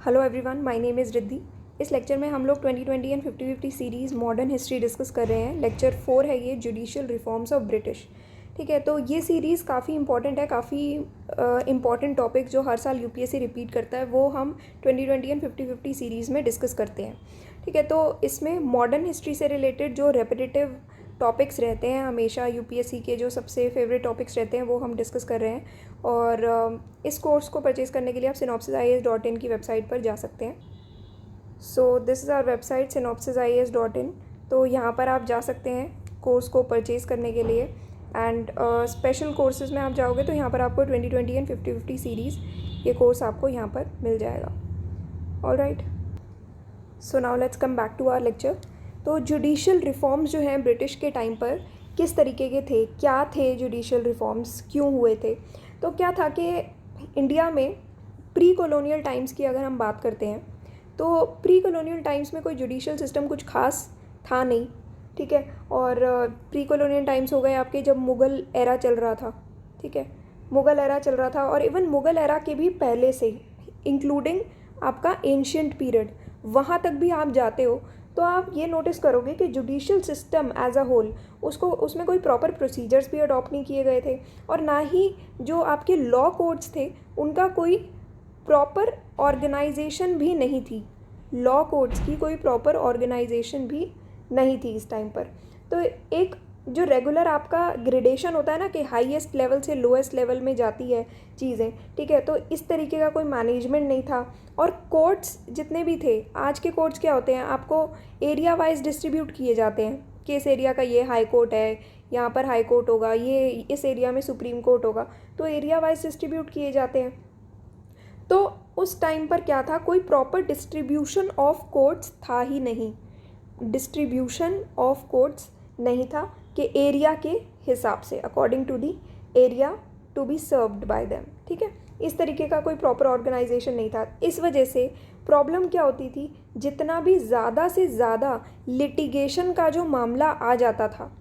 Hello everyone, my name is Riddhi. इस lecture में हम लोग 2020 and 50-50 series modern history discuss कर रहे हैं। लेक्चर 4 है ये, जुडिशियल रिफॉर्म्स ऑफ ब्रिटिश। ठीक है, तो ये सीरीज़ काफ़ी इंपॉर्टेंट है, काफ़ी इंपॉर्टेंट टॉपिक जो हर साल यूपीएससी रिपीट करता है वो हम 2020 एंड 50-50 सीरीज़ में डिस्कस करते हैं। ठीक है, तो इसमें मॉडर्न हिस्ट्री से रिलेटेड जो रेपिटेटिव टॉपिक्स रहते हैं हमेशा यूपीएससी के, जो सबसे फेवरेट टॉपिक्स रहते हैं वो हम डिस्कस कर रहे हैं। और इस कोर्स को परचेज़ करने के लिए आप synopsisis.in की वेबसाइट पर जा सकते हैं। So this is our website synopsisis.in। तो यहाँ पर आप जा सकते हैं कोर्स को परचेज़ करने के लिए। एंड स्पेशल कोर्सेज़ में आप जाओगे तो यहाँ पर आपको 2020 एंड 50-50 सीरीज़ ये कोर्स आपको यहाँ पर मिल जाएगा। Alright, so now let's come back to our lecture. तो जुडिशियल रिफॉर्म्स जो हैं ब्रिटिश के टाइम पर किस तरीके के थे, क्या थे जुडिशियल रिफॉर्म्स, क्यों हुए थे। तो क्या था कि इंडिया में प्री कॉलोनियल टाइम्स की अगर हम बात करते हैं तो प्री कॉलोनियल टाइम्स में कोई जुडिशियल सिस्टम कुछ खास था नहीं। ठीक है, और प्री कॉलोनियल टाइम्स हो गए आपके जब मुग़ल एरा चल रहा था। ठीक है, मुग़ल एरा चल रहा था, और इवन मुग़ल एरा के भी पहले से इंक्लूडिंग आपका एंशियंट पीरियड, वहाँ तक भी आप जाते हो तो आप ये नोटिस करोगे कि judicial system as a whole उसमें कोई प्रॉपर प्रोसीजर्स भी अडॉप्ट नहीं किए गए थे, और ना ही जो आपके लॉ कोड्स थे उनका कोई प्रॉपर ऑर्गेनाइजेशन भी नहीं थी। लॉ कोड्स की कोई प्रॉपर ऑर्गेनाइजेशन भी नहीं थी इस टाइम पर। तो एक जो रेगुलर आपका ग्रेडेशन होता है ना कि हाईएस्ट लेवल से लोएस्ट लेवल में जाती है चीज़ें, ठीक है, तो इस तरीके का कोई मैनेजमेंट नहीं था। और कोर्ट्स जितने भी थे, आज के कोर्ट्स क्या होते हैं, आपको एरिया वाइज डिस्ट्रीब्यूट किए जाते हैं कि इस एरिया का ये हाई कोर्ट है, यहाँ पर हाई कोर्ट होगा, ये इस एरिया में सुप्रीम कोर्ट होगा, तो एरिया वाइज डिस्ट्रीब्यूट किए जाते हैं। तो उस टाइम पर क्या था, कोई प्रॉपर डिस्ट्रीब्यूशन ऑफ कोर्ट्स था ही नहीं। डिस्ट्रीब्यूशन ऑफ कोर्ट्स नहीं था कि एरिया के हिसाब से, according to the area to be served by them. ठीक है, इस तरीके का कोई प्रॉपर ऑर्गेनाइजेशन नहीं था। इस वजह से प्रॉब्लम क्या होती थी, जितना भी ज़्यादा से ज़्यादा लिटिगेशन का जो मामला आ जाता था,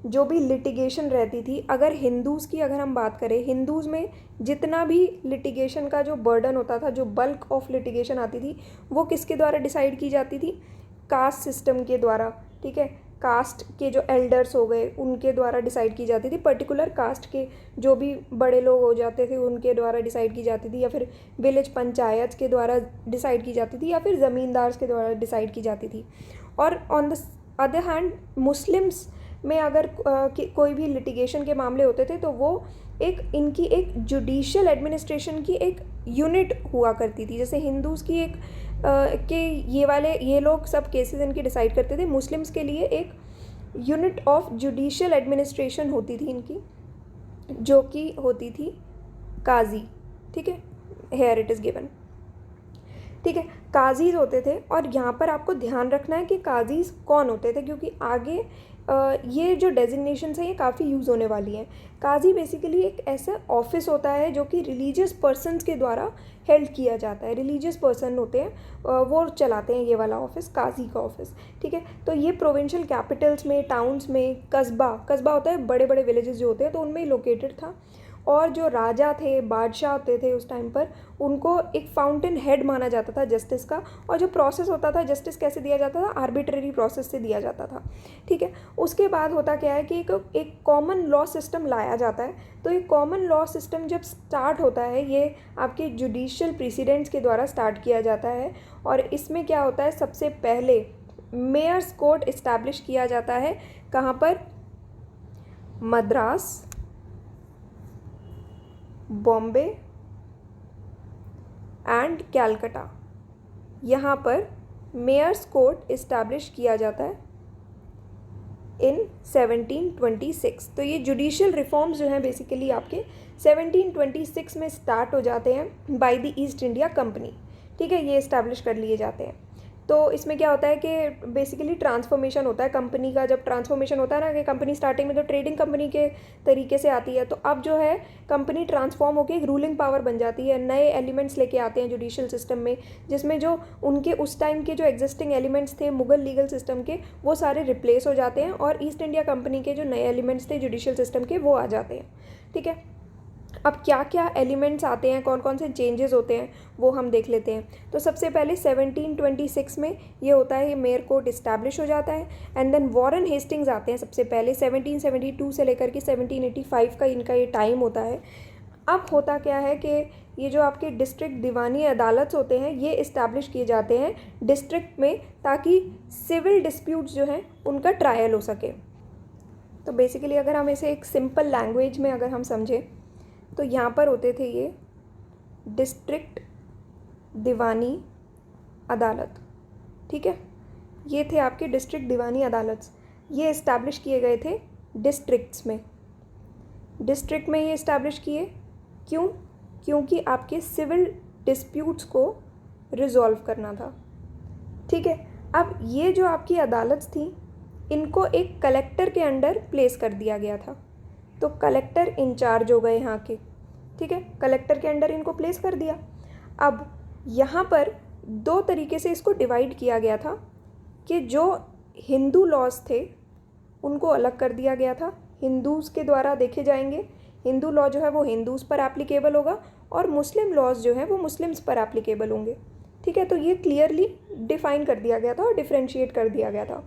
जो भी लिटिगेशन रहती थी, अगर हिंदूज़ की अगर हम बात करें, हिंदूज़ में जितना भी लिटिगेशन का जो बर्डन होता था, जो बल्क ऑफ लिटिगेशन आती थी, वो किसके द्वारा डिसाइड की जाती थी, कास्ट सिस्टम के द्वारा। ठीक है, कास्ट के जो एल्डर्स हो गए उनके द्वारा डिसाइड की जाती थी, पर्टिकुलर कास्ट के जो भी बड़े लोग हो जाते थे उनके द्वारा डिसाइड की जाती थी, या फिर विलेज पंचायत के द्वारा डिसाइड की जाती थी, या फिर ज़मींदार के द्वारा डिसाइड की जाती थी। और on the other hand Muslims में अगर कोई भी लिटिगेशन के मामले होते थे तो वो इनकी एक जुडिशियल एडमिनिस्ट्रेशन की एक यूनिट हुआ करती थी। जैसे हिंदूज़ की एक कि ये लोग सब केसेस इनके डिसाइड करते थे, मुस्लिम्स के लिए एक यूनिट ऑफ जुडिशियल एडमिनिस्ट्रेशन होती थी इनकी, जो कि होती थी काजी। ठीक है, हेयर इट इज़ गिवन। ठीक है, काजीज़ होते थे, और यहाँ पर आपको ध्यान रखना है कि काजीज़ कौन होते थे, क्योंकि आगे ये जो डेजिग्नेशंस हैं ये काफ़ी यूज़ होने वाली हैं। काजी बेसिकली एक ऐसा ऑफिस होता है जो कि रिलीजियस पर्सनस के द्वारा हेल्ड किया जाता है। रिलीजियस पर्सन होते हैं वो चलाते हैं ये वाला ऑफिस, काजी का ऑफिस। ठीक है, तो ये प्रोविंशियल कैपिटल्स में, टाउन्स में, कस्बा होता है, बड़े बड़े विलेजेस जो होते हैं, तो उनमें लोकेटेड था। और जो राजा थे, बादशाह होते थे उस टाइम पर, उनको एक फाउंटेन हेड माना जाता था जस्टिस का। और जो प्रोसेस होता था, जस्टिस कैसे दिया जाता था, आर्बिट्रेरी प्रोसेस से दिया जाता था। ठीक है, उसके बाद होता क्या है कि एक कॉमन लॉ सिस्टम लाया जाता है। तो ये कॉमन लॉ सिस्टम जब स्टार्ट होता है, ये आपके जुडिशियल प्रेसिडेंट्स के द्वारा स्टार्ट किया जाता है। और इसमें क्या होता है, सबसे पहले मेयर्स कोर्ट इस्टेब्लिश किया जाता है। कहाँ पर, मद्रास, बॉम्बे एंड कैलकटा, यहाँ पर मेयर्स कोर्ट इस्टेब्लिश किया जाता है इन 1726। तो ये जुडिशियल रिफॉर्म्स जो हैं बेसिकली आपके 1726 में स्टार्ट हो जाते हैं by the east India company. ठीक है, ये इस्टेब्लिश कर लिए जाते हैं। तो इसमें क्या होता है कि बेसिकली ट्रांसफॉर्मेशन होता है कंपनी का। जब ट्रांसफॉर्मेशन होता है ना, कि कंपनी स्टार्टिंग में तो ट्रेडिंग कंपनी के तरीके से आती है, तो अब जो है कंपनी ट्रांसफॉर्म होकर एक रूलिंग पावर बन जाती है। नए एलिमेंट्स लेके आते हैं जुडिशियल सिस्टम में, जिसमें जो उनके उस टाइम के जो एग्जिस्टिंग एलिमेंट्स थे मुगल लीगल सिस्टम के, वो सारे रिप्लेस हो जाते हैं, और ईस्ट इंडिया कंपनी के जो नए एलिमेंट्स थे जुडिशियल सिस्टम के, वो आ जाते हैं। ठीक है, अब क्या क्या एलिमेंट्स आते हैं, कौन कौन से चेंजेस होते हैं वो हम देख लेते हैं। तो सबसे पहले 1726 में ये होता है, ये मेयर कोर्ट इस्टेब्लिश हो जाता है। एंड देन वॉरेन हेस्टिंग्स आते हैं सबसे पहले, 1772 से लेकर के 1785 का इनका ये टाइम होता है। अब होता क्या है कि ये जो आपके डिस्ट्रिक्ट दीवानी अदालत होते हैं ये इस्टेब्लिश किए जाते हैं डिस्ट्रिक्ट में, ताकि सिविल डिस्प्यूट्स जो हैं उनका ट्रायल हो सके। तो बेसिकली अगर हम इसे एक सिंपल लैंग्वेज में अगर हम समझें तो यहाँ पर होते थे ये डिस्ट्रिक्ट दीवानी अदालत, ठीक है। ये थे आपके डिस्ट्रिक्ट दीवानी अदालत, ये इस्टेब्लिश किए गए थे डिस्ट्रिक्ट्स में। डिस्ट्रिक्ट में ये इस्टेब्लिश किए क्यों? क्योंकि आपके सिविल डिस्प्यूट्स को रिजॉल्व करना था, ठीक है। अब ये जो आपकी अदालत थी इनको एक कलेक्टर के अंडर प्लेस कर दिया गया था, तो कलेक्टर इंचार्ज हो गए यहाँ के, ठीक है। कलेक्टर के अंडर इनको प्लेस कर दिया। अब यहाँ पर दो तरीके से इसको डिवाइड किया गया था कि जो हिंदू लॉज थे उनको अलग कर दिया गया था, हिंदूज़ के द्वारा देखे जाएंगे, हिंदू लॉ जो है वो हिंदूज़ पर एप्लीकेबल होगा और मुस्लिम लॉज जो है वो मुस्लिम्स पर एप्लीकेबल होंगे, ठीक है। तो ये क्लियरली डिफाइन कर दिया गया था और डिफ्रेंशिएट कर दिया गया था।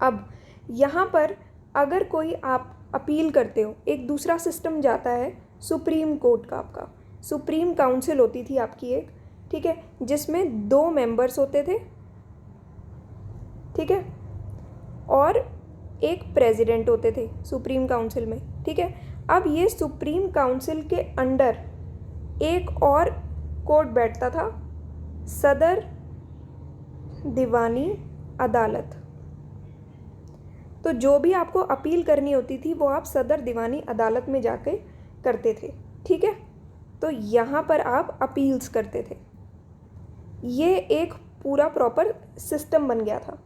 अब यहाँ पर अगर कोई आप अपील करते हो, एक दूसरा सिस्टम जाता है सुप्रीम कोर्ट का, आपका सुप्रीम काउंसिल होती थी आपकी एक, ठीक है, जिसमें 2 मेंबर्स होते थे, ठीक है, और एक प्रेसिडेंट होते थे सुप्रीम काउंसिल में, ठीक है। अब ये सुप्रीम काउंसिल के अंडर एक और कोर्ट बैठता था, सदर दीवानी अदालत। तो जो भी आपको अपील करनी होती थी वो आप सदर दीवानी अदालत में जाके करते थे, ठीक है। तो यहाँ पर आप अपील्स करते थे, ये एक पूरा प्रॉपर सिस्टम बन गया था,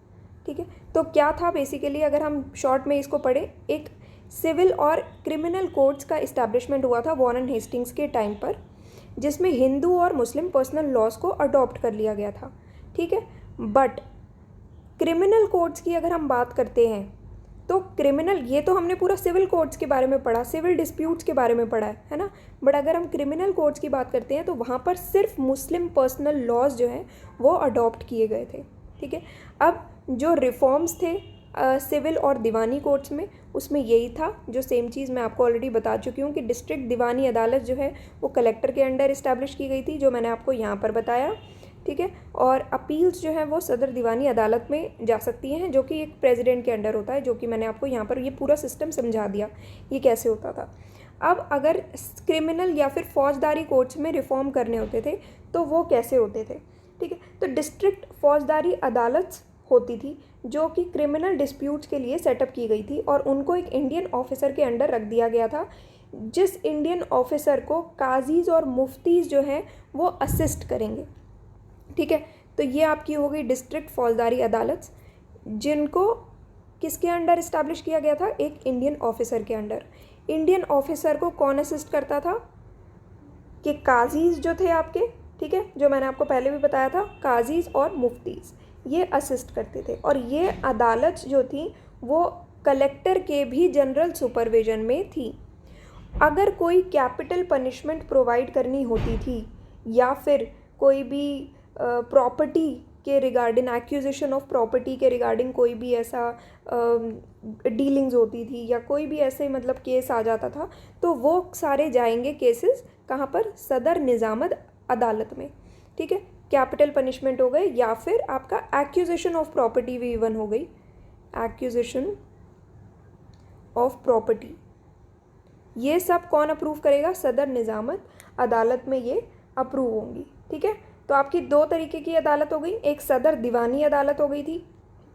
ठीक है। तो क्या था बेसिकली, अगर हम शॉर्ट में इसको पढ़ें, एक सिविल और क्रिमिनल कोर्ट्स का इस्टेब्लिशमेंट हुआ था वॉरेन हेस्टिंग्स के टाइम पर, जिसमें हिंदू और मुस्लिम पर्सनल लॉज को अडॉप्ट कर लिया गया था, ठीक है। बट क्रिमिनल कोर्ट्स की अगर हम बात करते हैं तो क्रिमिनल, ये तो हमने पूरा सिविल कोर्ट्स के बारे में पढ़ा, सिविल डिस्प्यूट्स के बारे में पढ़ा है ना। बट अगर हम क्रिमिनल कोर्ट्स की बात करते हैं तो वहाँ पर सिर्फ मुस्लिम पर्सनल लॉज जो हैं वो अडॉप्ट किए गए थे, ठीक है। अब जो रिफॉर्म्स थे सिविल और दीवानी कोर्ट्स में, उसमें यही था जो सेम चीज़ मैं आपको ऑलरेडी बता चुकी हूँ कि डिस्ट्रिक्ट दीवानी अदालत जो है वो कलेक्टर के अंडर इस्टेब्लिश की गई थी, जो मैंने आपको यहाँ पर बताया, ठीक है। और अपील्स जो है वो सदर दीवानी अदालत में जा सकती हैं, जो कि एक प्रेसिडेंट के अंडर होता है, जो कि मैंने आपको यहाँ पर ये पूरा सिस्टम समझा दिया ये कैसे होता था। अब अगर क्रिमिनल या फिर फौजदारी कोर्ट्स में रिफॉर्म करने होते थे तो वो कैसे होते थे, ठीक है। तो डिस्ट्रिक्ट फौजदारी अदालत होती थी जो कि क्रिमिनल डिस्प्यूट्स के लिए सेटअप की गई थी, और उनको एक इंडियन ऑफिसर के अंडर रख दिया गया था, जिस इंडियन ऑफिसर को काजीज़ और मुफ्तीज़ जो हैं वो असिस्ट करेंगे, ठीक है। तो ये आपकी हो गई डिस्ट्रिक्ट फौजदारी अदालत, जिनको किसके अंडर इस्टेब्लिश किया गया था, एक इंडियन ऑफिसर के अंडर। इंडियन ऑफिसर को कौन असिस्ट करता था कि काजीज़ जो थे आपके, ठीक है, जो मैंने आपको पहले भी बताया था, काजीज़ और मुफ्तीज़ ये असिस्ट करते थे। और ये अदालत जो थी वो कलेक्टर के भी जनरल सुपरविजन में थी। अगर कोई कैपिटल पनिशमेंट प्रोवाइड करनी होती थी या फिर कोई भी प्रॉपर्टी के रिगार्डिंग, एक्यूजिशन ऑफ प्रॉपर्टी के रिगार्डिंग कोई भी ऐसा डीलिंग्स होती थी या कोई भी ऐसे मतलब केस आ जाता था, तो वो सारे जाएंगे केसेस कहाँ पर, सदर निज़ामत अदालत में, ठीक है। कैपिटल पनिशमेंट हो गए या फिर आपका एक्यूजिशन ऑफ प्रॉपर्टी भी इवन हो गई, एक्यूजिशन ऑफ प्रॉपर्टी, ये सब कौन अप्रूव करेगा, सदर निज़ामत अदालत में ये अप्रूव होंगी, ठीक है। तो आपकी 2 तरीके की अदालत हो गई, एक सदर दीवानी अदालत हो गई थी,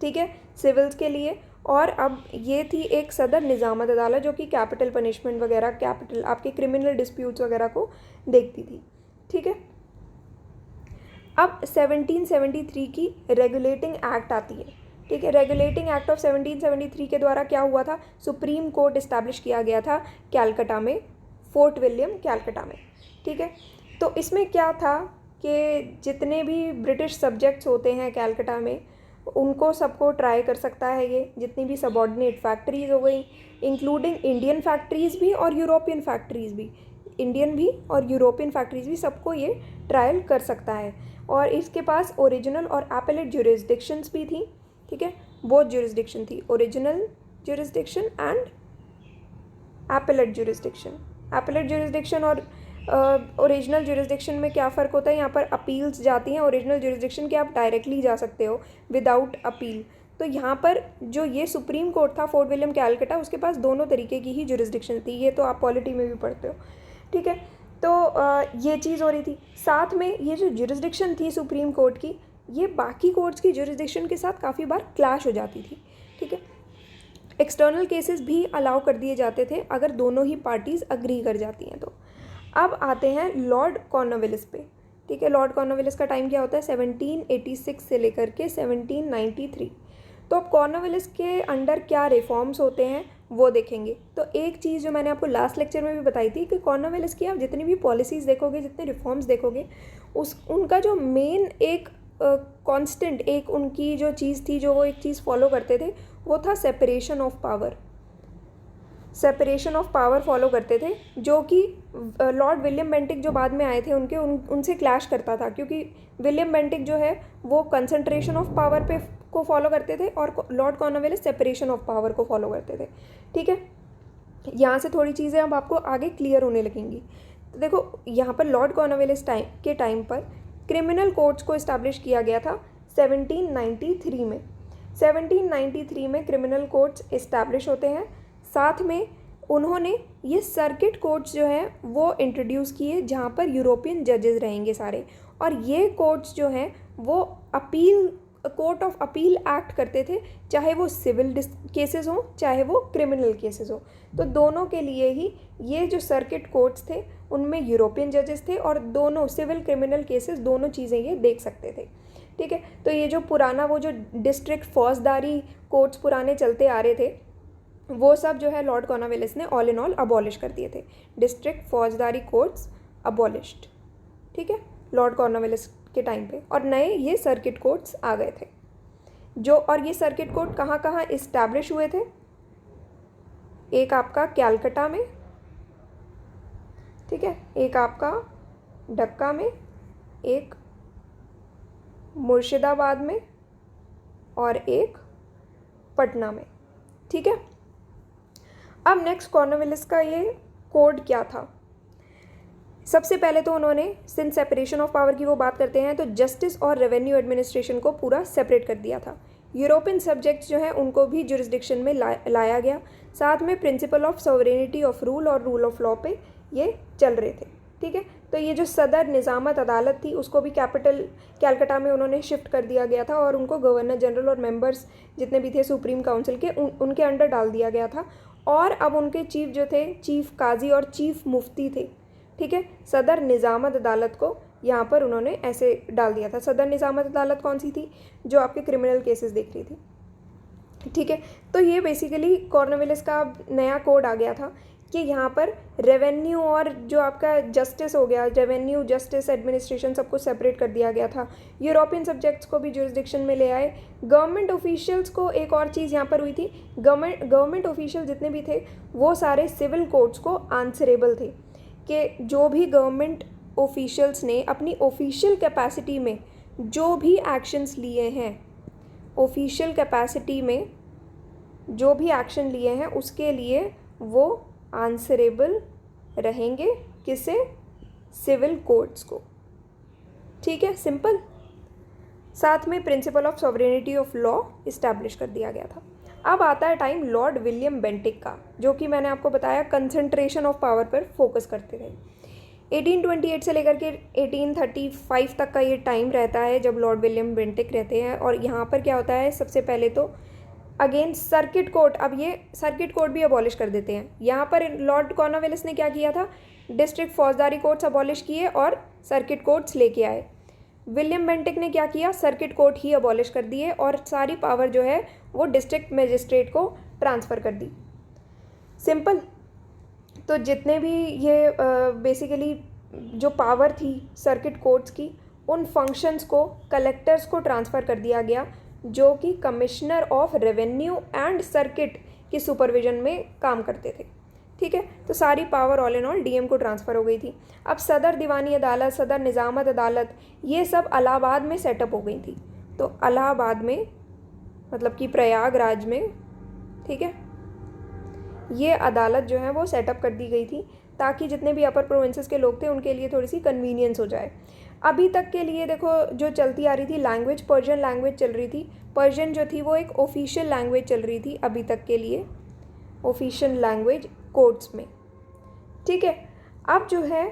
ठीक है, सिविल्स के लिए, और अब ये थी एक सदर निज़ामत अदालत जो कि कैपिटल पनिशमेंट वगैरह, कैपिटल आपके क्रिमिनल डिस्प्यूट्स वगैरह को देखती थी, ठीक है। अब 1773 की रेगुलेटिंग एक्ट आती है, ठीक है। रेगुलेटिंग एक्ट ऑफ 1773 के द्वारा क्या हुआ था, सुप्रीम कोर्ट इस्टेब्लिश किया गया था कैलकटा में, फोर्ट विलियम कैलकटा में, ठीक है। तो इसमें क्या था कि जितने भी ब्रिटिश सब्जेक्ट्स होते हैं कैलकटा में उनको सबको ट्राई कर सकता है ये, जितनी भी सबऑर्डिनेट फैक्ट्रीज़ हो गई, इंक्लूडिंग इंडियन फैक्ट्रीज़ भी और यूरोपियन फैक्ट्रीज़ भी, इंडियन भी और यूरोपियन फैक्ट्रीज भी, सबको ये ट्रायल कर सकता है। और इसके पास ओरिजिनल और एपेलेट ज्यूरिसडिक्शंस भी थी, ठीक है, बोथ ज्यूरिसडिक्शन थी, original jurisdiction and appellate jurisdiction. Appellate jurisdiction और ओरिजिनल ज्यूरिसडिक्शन में क्या फ़र्क होता है, यहाँ पर अपील्स जाती हैं, ओरिजिनल ज्यूरिसडिक्शन के आप डायरेक्टली जा सकते हो विदाउट अपील। तो यहाँ पर जो ये सुप्रीम कोर्ट था फोर्ट विलियम कैलकटा, उसके पास दोनों तरीके की ही ज्यूरिसडिक्शन थी, ये तो आप पॉलिटी में भी पढ़ते हो, ठीक है। तो ये चीज़ हो रही थी। साथ में ये जो ज्यूरिसडिक्शन थी सुप्रीम कोर्ट की, ये बाकी कोर्ट्स की ज्यूरिसडिक्शन के साथ काफ़ी बार क्लैश हो जाती थी, ठीक है। एक्सटर्नल केसेस भी अलाउ कर दिए जाते थे अगर दोनों ही पार्टीज़ अग्री कर जाती हैं तो। अब आते हैं लॉर्ड कॉर्नवालिस पे, ठीक है। लॉर्ड कॉर्नवालिस का टाइम क्या होता है, 1786 से लेकर के 1793। तो अब कॉर्नवालिस के अंडर क्या रिफॉर्म्स होते हैं वो देखेंगे। तो एक चीज़ जो मैंने आपको लास्ट लेक्चर में भी बताई थी कि कॉर्नवालिस की आप जितनी भी पॉलिसीज़ देखोगे, जितने रिफॉर्म्स देखोगे, उनका जो मेन एक कांस्टेंट, एक उनकी जो चीज़ थी, जो वो एक चीज़ फॉलो करते थे, वो था separation of power. Separation of power follow करते थे, जो कि लॉर्ड विलियम बेंटिक जो बाद में आए थे उनसे क्लैश करता था, क्योंकि विलियम बेंटिक जो है वो कंसंट्रेशन ऑफ पावर पे को फॉलो करते थे और Lord Cornwallis separation of power को फॉलो करते थे, ठीक है। यहाँ से थोड़ी चीज़ें अब आपको आगे क्लियर होने लगेंगी। तो देखो यहाँ पर लॉर्ड कॉर्नवालिस के टाइम पर क्रिमिनल कोर्ट्स को इस्टेब्लिश किया गया था 1793 में। 1793 में क्रिमिनल कोर्ट्स इस्टेब्लिश होते हैं। साथ में उन्होंने ये सर्किट कोर्ट्स जो हैं वो इंट्रोड्यूस किए, जहाँ पर यूरोपियन जजेस रहेंगे सारे, और ये कोर्ट्स जो हैं वो appeal, court of appeal act करते थे, चाहे वो सिविल केसेस हों चाहे वो क्रिमिनल केसेस हों। तो दोनों के लिए ही ये जो सर्किट कोर्ट्स थे उनमें यूरोपियन जजेस थे, और दोनों सिविल क्रिमिनल केसेस दोनों चीज़ें ये देख सकते थे, ठीक है। तो ये जो पुराना वो जो डिस्ट्रिक्ट फौजदारी कोर्ट्स पुराने चलते आ रहे थे, वो सब जो है लॉर्ड कॉर्नवालिस ने ऑल इन ऑल अबॉलिश कर दिए थे। डिस्ट्रिक्ट फौजदारी कोर्ट्स अबॉलिश्ड, ठीक है, लॉर्ड कॉर्नवालिस के टाइम पे, और नए ये सर्किट कोर्ट्स आ गए थे जो। और ये सर्किट कोर्ट कहाँ कहाँ इस्टेब्लिश हुए थे, एक आपका कैलकटा में, ठीक है, एक आपका ढक्का में, एक मुर्शिदाबाद में, और एक पटना में, ठीक है। अब नेक्स्ट कॉर्नवालिस का ये कोड क्या था। सबसे पहले तो उन्होंने, सिंस सेपरेशन ऑफ पावर की वो बात करते हैं, तो जस्टिस और रेवेन्यू एडमिनिस्ट्रेशन को पूरा सेपरेट कर दिया था। यूरोपियन सब्जेक्ट्स जो हैं उनको भी जुरिस्डिक्शन में लाया गया। साथ में principle of sovereignty of rule और रूल ऑफ लॉ पे ये चल रहे थे, ठीक है। तो ये जो सदर निज़ामत अदालत थी उसको भी कैपिटल कैलकटा में उन्होंने शिफ्ट कर दिया गया था, और उनको गवर्नर जनरल और मेंबर्स जितने भी थे सुप्रीम काउंसिल के उनके अंडर डाल दिया गया था। और अब उनके चीफ जो थे, चीफ काजी और चीफ मुफ्ती थे, ठीक है। सदर निज़ामत अदालत को यहाँ पर उन्होंने ऐसे डाल दिया था। सदर निज़ामत अदालत कौन सी थी, जो आपके क्रिमिनल केसेस देख रही थी, ठीक है। तो ये बेसिकली कॉर्नवालिस का नया कोड आ गया था कि यहाँ पर रेवेन्यू और जो आपका जस्टिस हो गया, रेवेन्यू जस्टिस एडमिनिस्ट्रेशन सबको सेपरेट कर दिया गया था। यूरोपियन सब्जेक्ट्स को भी जुरिस्डिक्शन में ले आए। गवर्नमेंट ऑफिशियल्स को एक और चीज़ यहाँ पर हुई थी, गवर्नमेंट ऑफिशियल जितने भी थे वो सारे सिविल कोर्ट्स को आंसरेबल थे, कि जो भी गवर्नमेंट ऑफिशियल्स ने अपनी ऑफिशियल कैपेसिटी में जो भी एक्शंस लिए हैं, ऑफिशियल कैपेसिटी में जो भी एक्शन लिए हैं उसके लिए वो आंसरेबल रहेंगे, किसे, सिविल कोर्ट्स को, ठीक है, सिंपल। साथ में principle of sovereignty of law establish कर दिया गया था। अब आता है टाइम लॉर्ड विलियम बेंटिक का, जो कि मैंने आपको बताया कंसंट्रेशन ऑफ पावर पर फोकस करते थे। 1828 से लेकर के 1835 तक का ये टाइम रहता है जब लॉर्ड विलियम बेंटिक रहते हैं। और यहाँ पर क्या होता है, सबसे पहले तो अगेन सर्किट कोर्ट, अब ये सर्किट कोर्ट भी अबॉलिश कर देते हैं। यहाँ पर लॉर्ड कॉर्नवालिस ने क्या किया था, डिस्ट्रिक्ट फौजदारी कोर्ट्स अबॉलिश किए और सर्किट कोर्ट्स लेके आए। विलियम बेंटिक ने क्या किया, सर्किट कोर्ट ही अबॉलिश कर दिए और सारी पावर जो है वो डिस्ट्रिक्ट मजिस्ट्रेट को ट्रांसफ़र कर दी, सिंपल। तो जितने भी ये बेसिकली जो पावर थी सर्किट कोर्ट्स की, उन फंक्शंस को कलेक्टर्स को ट्रांसफ़र कर दिया गया, जो कि commissioner of revenue and circuit की सुपरविजन में काम करते थे, ठीक है। तो सारी power all in all DM को ट्रांसफ़र हो गई थी। अब सदर दीवानी अदालत, सदर निज़ामत अदालत, ये सब इलाहाबाद में सेटअप हो गई थी। तो इलाहाबाद में मतलब कि प्रयागराज में, ठीक है, ये अदालत जो है वो सेटअप कर दी गई थी ताकि जितने भी अपर प्रोविंसेस के लोग थे उनके लिए थोड़ी सी कन्वीनियंस हो जाए। अभी तक के लिए देखो जो चलती आ रही थी लैंग्वेज, पर्शियन लैंग्वेज चल रही थी। पर्शियन जो थी वो एक ऑफिशियल लैंग्वेज चल रही थी अभी तक के लिए, ऑफिशियल लैंग्वेज कोर्ट्स में, ठीक है। अब जो है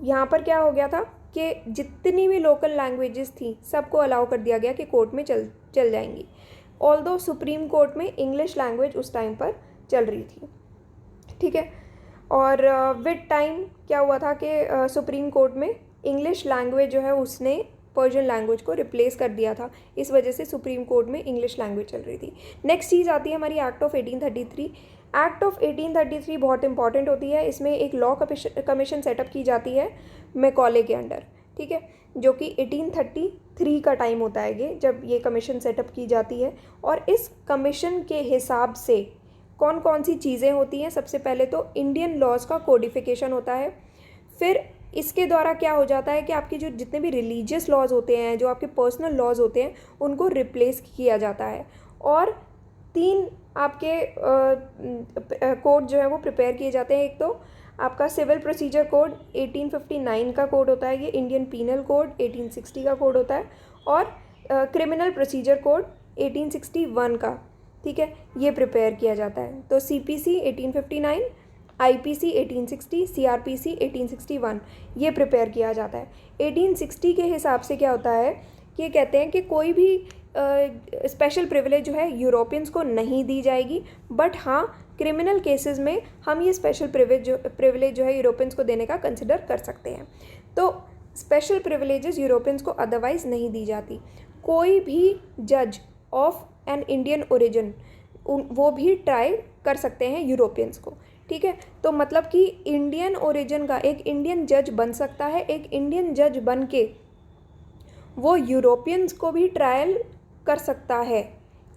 यहाँ पर क्या हो गया था कि जितनी भी लोकल लैंग्वेजेस थी सबको अलाउ कर दिया गया कि कोर्ट में चल जाएंगी। ऑल्दो सुप्रीम कोर्ट में इंग्लिश लैंग्वेज उस टाइम पर चल रही थी, ठीक है। और विद टाइम क्या हुआ था कि सुप्रीम कोर्ट में इंग्लिश लैंग्वेज जो है उसने पर्शियन लैंग्वेज को रिप्लेस कर दिया था। इस वजह से सुप्रीम कोर्ट में इंग्लिश लैंग्वेज चल रही थी। नेक्स्ट चीज़ आती है हमारी एक्ट ऑफ 1833। एक्ट ऑफ 1833 बहुत इंपॉर्टेंट होती है। इसमें एक लॉ कमीशन सेटअप की जाती है मैकॉले के अंडर, ठीक है, जो कि 1833 का टाइम होता है ये जब ये कमीशन सेटअप की जाती है। और इस कमीशन के हिसाब से कौन कौन सी चीज़ें होती हैं, सबसे पहले तो इंडियन लॉज का कोडिफिकेशन होता है। फिर इसके द्वारा क्या हो जाता है कि आपके जो जितने भी रिलीजियस लॉज होते हैं, जो आपके पर्सनल लॉज होते हैं, उनको रिप्लेस किया जाता है। और 3 आपके कोड जो है वो प्रिपेयर किए जाते हैं। एक तो आपका सिविल प्रोसीजर कोड 1859 का कोड होता है, ये इंडियन पीनल कोड 1860 का कोड होता है, और क्रिमिनल प्रोसीजर कोड 1861 का, ठीक है, ये प्रिपेयर किया जाता है। तो CPC 1859, IPC 1860, CRPC 1861 ये प्रिपेयर किया जाता है। 1860 के हिसाब से क्या होता है कि कहते हैं कि कोई भी स्पेशल प्रिविलेज जो है यूरोपियंस को नहीं दी जाएगी, बट हाँ क्रिमिनल केसेस में हम ये स्पेशल प्रिविलेज जो है यूरोपियंस को देने का कंसिडर कर सकते हैं। तो स्पेशल प्रिविलेजेस यूरोपियंस को अदरवाइज़ नहीं दी जाती। कोई भी जज ऑफ एन इंडियन ओरिजिन वो भी ट्राई कर सकते हैं यूरोपियंस को, ठीक है। तो मतलब कि इंडियन ओरिजिन का एक इंडियन जज बन सकता है, एक इंडियन जज बन के वो यूरोपियंस को भी ट्रायल कर सकता है।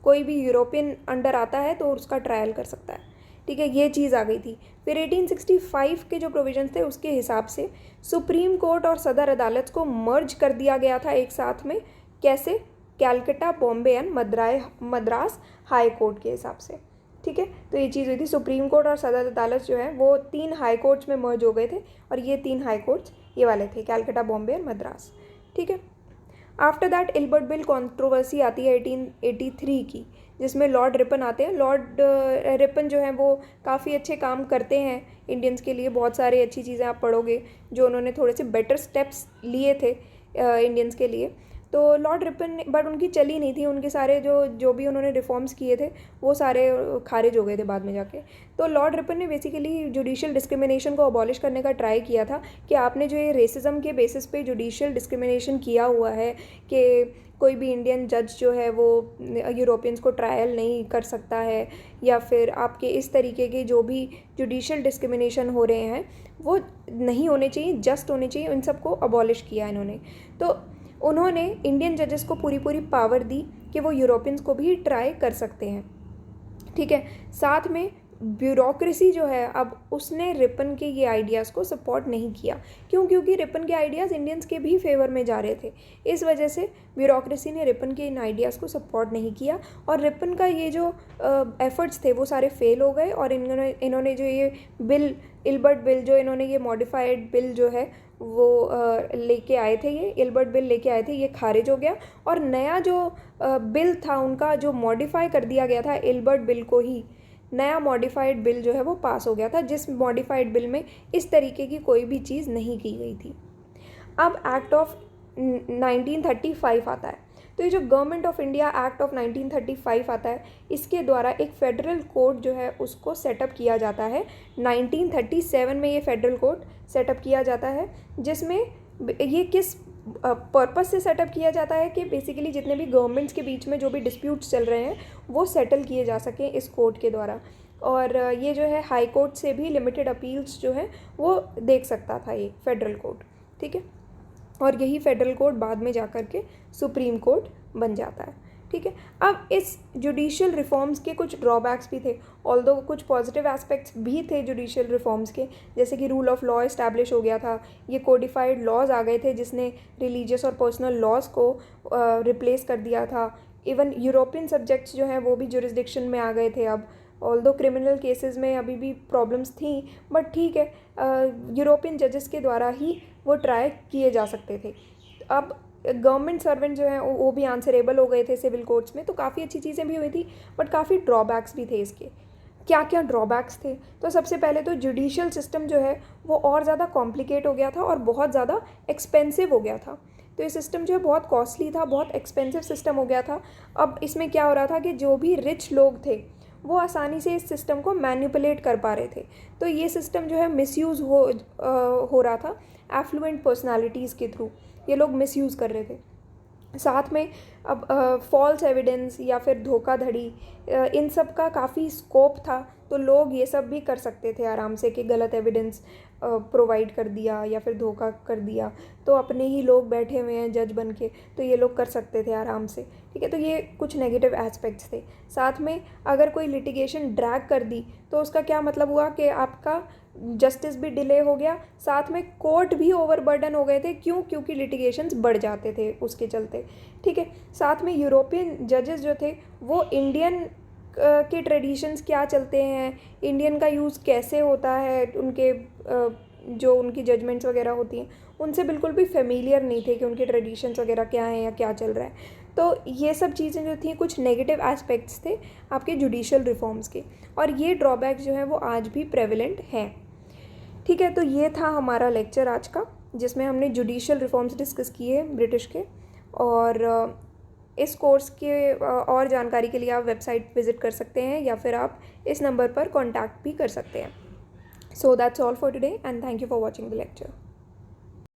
कोई भी यूरोपियन अंडर आता है तो उसका ट्रायल कर सकता है, ठीक है, ये चीज़ आ गई थी। फिर 1865 के जो प्रोविजंस थे उसके हिसाब से सुप्रीम कोर्ट और सदर अदालत को मर्ज कर दिया गया था एक साथ में। कैसे? Calcutta, Bombay and Madras high court के हिसाब से, ठीक है। तो ये चीज़ हुई थी। सुप्रीम कोर्ट और सदर अदालत जो है वो 3 हाई कोर्ट्स में मर्ज हो गए थे, और ये 3 हाई कोर्ट्स ये वाले थे, कैलकटा, बॉम्बे और मद्रास, ठीक है। After that Ilbert bill controversy आती है 1883 की, जिसमें लॉर्ड रिपन आते हैं। लॉर्ड रिपन जो है वो काफ़ी अच्छे काम करते हैं इंडियंस के लिए। बहुत सारी अच्छी चीज़ें आप पढ़ोगे जो उन्होंने थोड़े से बेटर स्टेप्स लिए थे इंडियंस के लिए। तो लॉर्ड रिपन ने, बट उनकी चली नहीं थी, उनके सारे जो भी उन्होंने रिफॉर्म्स किए थे वो सारे खारिज हो गए थे बाद में जाके। तो लॉर्ड रिपन ने बेसिकली जुडिशियल डिस्क्रिमिनेशन को अबॉलिश करने का ट्राई किया था कि आपने जो ये रेसिज्म के बेसिस पे जुडिशियल डिस्क्रिमिनेशन किया हुआ है कि कोई भी इंडियन जज जो है वो यूरोपियंस को ट्रायल नहीं कर सकता है, या फिर आपके इस तरीके के जो भी जुडिशियल डिस्क्रिमिनेशन हो रहे हैं वो नहीं होने चाहिए, जस्ट होने चाहिए। उन सबको अबॉलिश किया इन्होंने। तो उन्होंने इंडियन जजेस को पूरी पावर दी कि वो यूरोपियंस को भी ट्राई कर सकते हैं, ठीक है। साथ में ब्यूरोक्रेसी जो है, अब उसने रिपन के ये आइडियाज़ को सपोर्ट नहीं किया। क्यों? क्योंकि रिपन के आइडियाज़ इंडियंस के भी फेवर में जा रहे थे। इस वजह से ब्यूरोक्रेसी ने रिपन के इन आइडियाज़ को सपोर्ट नहीं किया, और रिपन का ये जो एफर्ट्स थे वो सारे फेल हो गए। और इन्होंने जो ये बिल, इल्बर्ट बिल, जो इन्होंने ये मॉडिफाइड बिल जो है वो लेके आए थे, ये इल्बर्ट बिल लेके आए थे, ये खारिज हो गया। और नया जो बिल था उनका, जो मॉडिफाई कर दिया गया था इल्बर्ट बिल को ही, नया मॉडिफाइड बिल जो है वो पास हो गया था, जिस मॉडिफाइड बिल में इस तरीके की कोई भी चीज़ नहीं की गई थी। अब एक्ट ऑफ 1935 आता है। तो ये जो government of India act of 1935 आता है, इसके द्वारा एक फेडरल कोर्ट जो है उसको सेटअप किया जाता है। 1937 में ये फेडरल कोर्ट सेटअप किया जाता है, जिसमें ये किस पर्पस से सेटअप किया जाता है कि बेसिकली जितने भी गवर्नमेंट्स के बीच में जो भी डिस्प्यूट्स चल रहे हैं वो सेटल किए जा सकें इस कोर्ट के द्वारा। और ये जो है हाई कोर्ट से भी लिमिटेड अपील्स जो है वो देख सकता था ये फेडरल कोर्ट, ठीक है। और यही फेडरल कोर्ट बाद में जाकर के सुप्रीम कोर्ट बन जाता है, ठीक है। अब इस जुडिशियल रिफॉर्म्स के कुछ ड्रॉबैक्स भी थे, ऑल्दो कुछ पॉजिटिव एस्पेक्ट्स भी थे जुडिशियल रिफॉर्म्स के, जैसे कि रूल ऑफ लॉ इस्टेब्लिश हो गया था, ये कोडिफाइड लॉज आ गए थे जिसने रिलीजियस और पर्सनल लॉज को रिप्लेस कर दिया था। इवन यूरोपियन सब्जेक्ट्स जो हैं वो भी जुरिस्डिक्शन में आ गए थे अब, ऑल्दो क्रिमिनल केसेस में अभी भी प्रॉब्लम्स थी, बट ठीक है, यूरोपियन जजेस के द्वारा ही वो ट्राई किए जा सकते थे। अब गवर्नमेंट सर्वेंट जो हैं वो भी आंसरेबल हो गए थे सिविल कोर्ट्स में, तो काफ़ी अच्छी चीज़ें भी हुई थी, बट काफ़ी ड्रॉबैक्स भी थे इसके। क्या क्या ड्रॉबैक्स थे? तो सबसे पहले तो जुडिशियल सिस्टम जो है वो और ज़्यादा कॉम्प्लिकेट हो गया था और बहुत ज़्यादा एक्सपेंसिव हो गया था। तो ये सिस्टम जो है बहुत कॉस्टली था, बहुत एक्सपेंसिव सिस्टम हो गया था। अब इसमें क्या हो रहा था कि जो भी रिच लोग थे वो आसानी से इस सिस्टम को मैनिपुलेट कर पा रहे थे, तो ये सिस्टम जो है मिसयूज़ हो रहा था एफ्लुएंट पर्सनालिटीज़ के थ्रू, ये लोग मिसयूज़ कर रहे थे। साथ में अब फॉल्स एविडेंस या फिर धोखाधड़ी, इन सब का काफ़ी स्कोप था, तो लोग ये सब भी कर सकते थे आराम से कि गलत एविडेंस प्रोवाइड कर दिया या फिर धोखा कर दिया, तो अपने ही लोग बैठे हुए हैं जज बन के, तो ये लोग कर सकते थे आराम से, ठीक है। तो ये कुछ नेगेटिव एस्पेक्ट्स थे। साथ में अगर कोई लिटिगेशन ड्रैग कर दी तो उसका क्या मतलब हुआ कि आपका जस्टिस भी डिले हो गया, साथ में कोर्ट भी ओवरबर्डन हो गए थे। क्यों? क्योंकि लिटिगेशंस बढ़ जाते थे उसके चलते, ठीक है। साथ में यूरोपियन जजेस जो थे वो इंडियन के ट्रेडिशंस क्या चलते हैं, इंडियन का यूज़ कैसे होता है, उनके जो उनकी जजमेंट्स वगैरह होती हैं उनसे बिल्कुल भी फेमिलियर नहीं थे कि उनके ट्रेडिशंस वगैरह क्या हैं या क्या चल रहा है। तो ये सब चीज़ें जो थी कुछ नेगेटिव एस्पेक्ट्स थे आपके जुडिशियल रिफॉर्म्स के, और ये ड्रॉबैक जो है वो आज भी प्रेवलेंट हैं, ठीक है। तो ये था हमारा लेक्चर आज का, जिसमें हमने जुडिशियल रिफॉर्म्स डिस्कस किए ब्रिटिश के। और इस कोर्स के और जानकारी के लिए आप वेबसाइट विज़िट कर सकते हैं या फिर आप इस नंबर पर कॉन्टैक्ट भी कर सकते हैं। So that's all for today and thank you for watching the lecture.